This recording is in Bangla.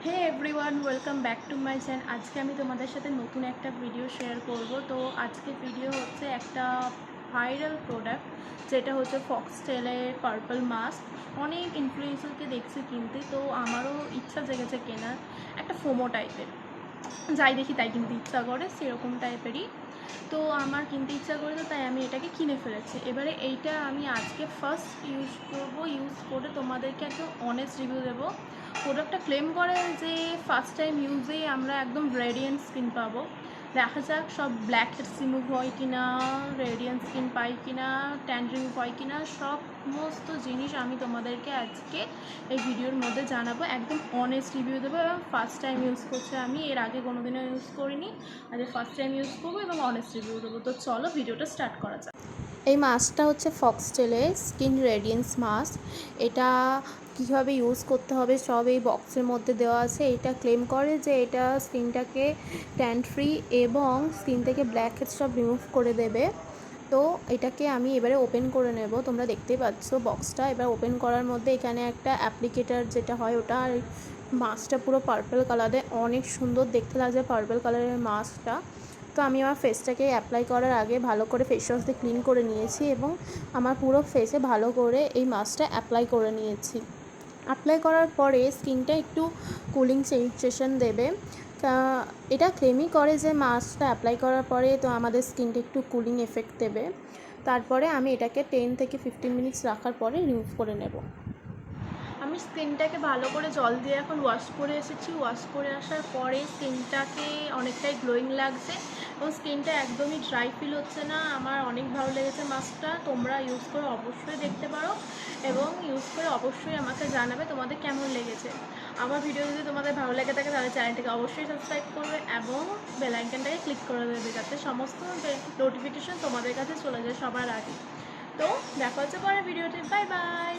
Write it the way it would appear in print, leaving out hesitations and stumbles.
Hey everyone, welcome back to my channel. আজকে আমি তোমাদের সাথে নতুন একটা ভিডিও শেয়ার করব। তো আজকে ভিডিও হচ্ছে একটা ভাইরাল প্রোডাক্ট, যেটা হচ্ছে ফক্সটেলের পার্পল মাস্ক। অনেক ইনফ্লুয়েন্সারকে দেখছি কিনতে, তো আমারও ইচ্ছা জেগেছে কেনার। একটা ফোমো টাইপের, যাই দেখি তাই কিনতে ইচ্ছা করে, সেরকম টাইপেরই। তো আমার কিনতে ইচ্ছা করেছে, তাই আমি এটাকে কিনে ফেলেছি। এবারে এইটা আমি আজকে ফার্স্ট ইউজ করব। ইউজ করে তোমাদেরকে একদম অনেস্ট রিভিউ দেবো। প্রোডাক্টটা ক্লেম করে যে ফার্স্ট টাইম ইউজেই আমরা একদম রেডিয়েন্ট স্কিন পাবো। দেখা যাক সব ব্ল্যাক হেডস রিমুভ হয় কি না, রেডিয়েন্ট স্কিন পাই কি না, ট্যান রিমুভ হয় কি না, সমস্ত জিনিস আমি তোমাদেরকে আজকে এই ভিডিওর মধ্যে জানাবো। একদম অনেস্ট রিভিউ দেবো এবং ফার্স্ট টাইম ইউজ করছি আমি, এর আগে কোনোদিনও ইউজ করিনি। আজ ফার্স্ট টাইম ইউজ করবো এবং অনেস্ট রিভিউ দেবো। তো চলো ভিডিওটা স্টার্ট করা যাক। এই মাস্কটা হচ্ছে ফক্সটেলের স্কিন রেডিয়েন্স মাস্ক। এটা কীভাবে ইউজ করতে হবে সব এই বক্সের মধ্যে দেওয়া আছে। এটা ক্লেম করে যে এটা স্কিনটাকে ট্যান ফ্রি এবং স্কিন থেকে ব্ল্যাক হেডস সব রিমুভ করে দেবে। তো এটাকে আমি এবারে ওপেন করে নেব। তোমরা দেখতেই পাচ্ছ বক্সটা। এবার ওপেন করার মধ্যে এখানে একটা অ্যাপ্লিকেটার যেটা হয় ওটা, আর মাস্কটা পুরো পার্পল কালারের, অনেক সুন্দর দেখতে লাগছে পার্পল কালারের মাস্কটা। তো আমি আমার ফেসটাকে অ্যাপ্লাই করার আগে ভালো করে ফেস ওয়াশ দিয়ে ক্লিন করে নিয়েছি এবং আমার পুরো ফেসে ভালো করে এই মাস্কটা অ্যাপ্লাই করে নিয়েছি। অ্যাপ্লাই করার পরে স্কিনটা একটু কুলিং সেনসেশন দেবে। এটা ক্লেমই করে যে মাস্কটা অ্যাপ্লাই করার পরে তো আমাদের স্কিনটা একটু কুলিং এফেক্ট দেবে। তারপরে আমি এটাকে 10 থেকে 15 মিনিটস রাখার পরে রিমুভ করে নেব। আমি স্কিনটাকে ভালো করে জল দিয়ে এখন ওয়াশ করে এসেছি। ওয়াশ করে আসার পরে স্কিনটাকে অনেকটাই গ্লোয়িং লাগছে এবং স্কিনটা একদমই ড্রাই ফিল হচ্ছে না। আমার অনেক ভালো লেগেছে মাস্কটা। তোমরা ইউজ করে অবশ্যই দেখতে পারো এবং ইউজ করে অবশ্যই আমাকে জানাবে তোমাদের কেমন লেগেছে। আমার ভিডিও যদি তোমাদের ভালো লেগে থাকে তাহলে চ্যানেলটাকে অবশ্যই সাবস্ক্রাইব করবে এবং বেল আইকনটাকে ক্লিক করে দেবে, যাতে সমস্ত নোটিফিকেশন তোমাদের কাছে চলে যায় সবার আগে। তো দেখা হচ্ছে পরে ভিডিওতে। Bye bye.